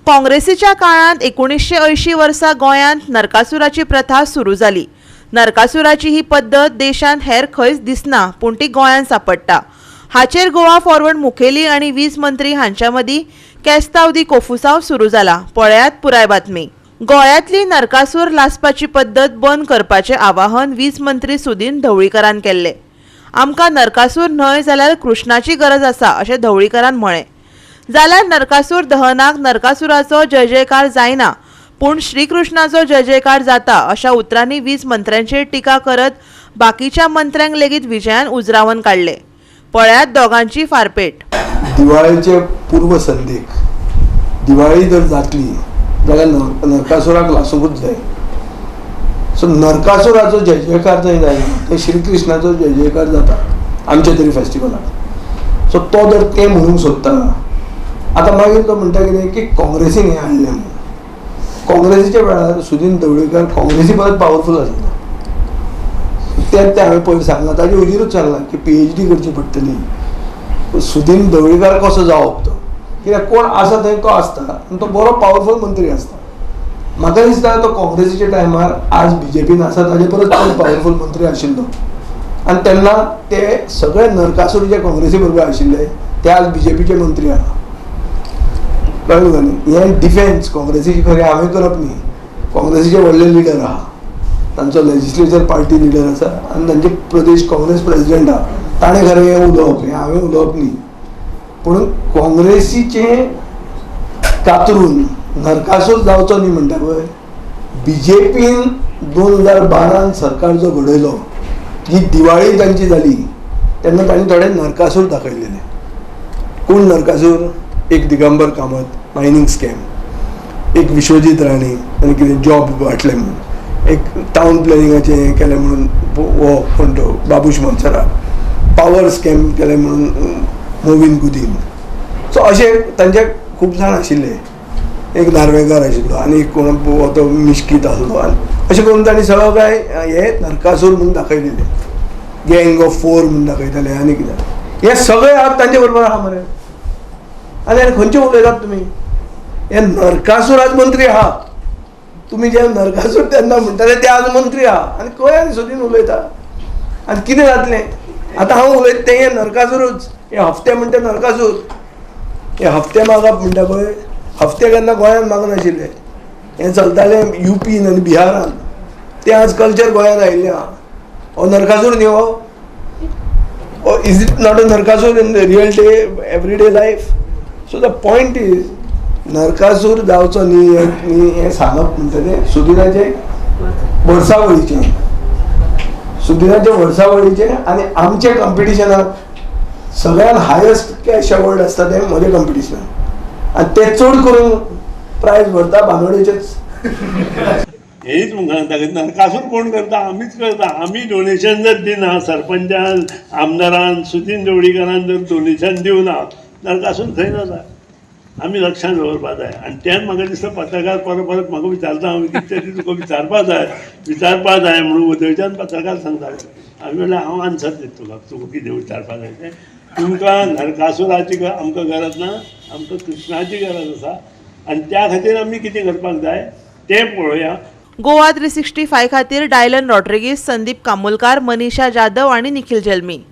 काँग्रेसीच्या काळात 1980 वर्सा गोंयांत नरकासुराची प्रथा सुरू जाली। नरकासुराची ही पद्धत देशांत हेर खंयच दिसना, पूण ती गोंयांत सांपडटा। हाचेर गोवा फॉरवर्ड मुखेली आनी वीज मंत्री हांच्या मदीं केस्तावदी कोफुसांव सुरू जाला। पळयात पुराय बातमी। गोंयांतली नरकासूर लासपाची पद्धत बंद करपाचें आवाहन वीज मंत्री सुदीन ढवळीकरान केल्लें। आमकां नरकासूर न्हय जाल्यार कृष्णाची गरज आसा अशें ढवळीकरान म्हळें। जाल्यार नरकासूर दहनाक नरकासुराचो जय जयकार जायना, पूण श्रीकृष्णाचो जय जयकार जाता अशा उतरांनी वीज मंत्र्यांचेर टिका करत बाकीच्या मंत्र्यांक लेगीत विजयान उजरावन काडले। पळयात दोगांची फारपेट। दिवाळीचे पूर्व संदेक दिवाळी जर जातली जाल्यार नरकासुराक लासूंकूच जाय। सो नरकासुराचो जय जयकार जंय जायना थंय श्रीकृष्णाचो जय जयकार जाता आमच्या तरी फेस्टिवलाक। सो तो जर ते म्हणूंक सोदता, आतां मागीर तो म्हणटा कितें की काँग्रेसीन हें हाडलें म्हणून। काँग्रेसीच्या वेळार सुदीन ढवळीकर काँग्रेसी परत पावरफूल आसलो, तें हांवें पयलीं सांगलां, ताजे उजिरूच सांगलां की PhD करची पडटली। सुदीन ढवळीकर कसो जावप तो, कित्याक कोण आसा थंय तो आसता आनी तो बरो पावरफूल मंत्री आसता। म्हाका दिसता तो काँग्रेसीच्या टायमार आज BJPन आसा ताजे परस चड पावरफूल मंत्री आशिल्लो, आनी तेन्ना ते सगळे नरकासूर जे काँग्रेसी बरोबर आशिल्ले ते आज BJPचे मंत्री आहा। कळ्ळें तुका न्ही? हें डिफेन्स काँग्रेसीची खरें हांवें करप न्ही, काँग्रेसीचे व्हडले लिडर आहा, तांचो लेजिस्लेचर पार्टी लिडर आसा आनी तांचे प्रदेश काँग्रेस प्रेसिडेंट आहा, ताणें खरें हें उलोवप, हें हांवें उलोवप न्ही। पूण काँग्रेसीचे कातरून नरकासूर जावचो न्ही म्हणटा पळय, BJPन 2012 सरकार जो घडयलो, जी दिवाळी तांची जाली तेन्ना तांणी थोडे नरकासूर दाखयलेले। कोण नरकासूर? एक दिगंबर कामत, मायनिंग स्कॅम, एक विश्वजीत राणे आनी कितें जॉब वाटले म्हणून, एक टावन प्लॅनिंगाचें हें केलें म्हणून हो कोण तो बाबूश मनसरा, पावर स्कॅम केलें म्हणून मोविन गुदीन। सो अशे तांचे खूब जाण आशिल्ले, एक नार्वेकार आशिल्लो आनी एक कोण तो मिश्कीत आसलो, अशें करून तांणी सगळो काय हे नरकासूर म्हणून दाखयलेले, गँग ऑफ 4 म्हणून दाखयताले आनी कितें। हे सगळे आज तांचे बरोबर आहा मरे। आनी खंयचे उलयतात तुमी? हे नरकासूर आज मंत्री आहा, तुमी जे नरकासूर तेन्ना म्हणटाले ते आज मंत्री आहा आनी खंय आनी सुदीन उलयता। आनी कितें जातलें? आतां हांव उलयता तें हे नरकासूरच, हे हफ्ते म्हणटा नरकासूर, हे हफ्ते मागप म्हणटा पळय, हफ्ते केन्ना गोंयांत मागनाशिल्ले, हें चलतालें UPन आनी बिहारान, तें आज कल्चर गोंयांत आयिल्लें आहा। हो नरकासूर न्ही हो? Is it not a Narakasura in the real day everyday life? So the point is Narakasura जावचो न्ही हें सांगप म्हणटा तें सुदिनाचे वर्सावळीचें, सुदिनाचे वर्सावळीचें आनी आमचे कॉम्पिटिशनाक सगळ्यान हायस्ट कॅश अवॉर्ड आसता तें म्हजें कॉम्पिटिशन, आनी तें चड करून प्रायज व्हरता बांदोडेचेच। हेच म्हणटा नरकासूर कोण करता? आमीच करता। आमी डोनेशन जर दिना, सरपंचान आमदारान सुदीन ढवळीकरान जर डोनेशन दिवना, नरकासूर खंय जाता? आमी लक्षांत दवरपा जाय। आनी तें म्हाका दिसता पत्रकार परत म्हाका विचारता, हांव कितें तरी तुका विचारपा जाय म्हणून थंयच्यान पत्रकार सांगता। हांवें म्हणलें हांव आन्सर दिता तुका कितें विचारपा जाय तें। तुमकां नरकासुराची आमकां गरज ना, आमकां कृष्णाची गरज आसा, आनी त्या खातीर आमी कितें करपाक जाय तें पळोवया। गोवा 365 खातीर डायलन रॉड्रिगीस, संदीप कामुलकार, मनीषा जाधव आनी निखिल जल्मी।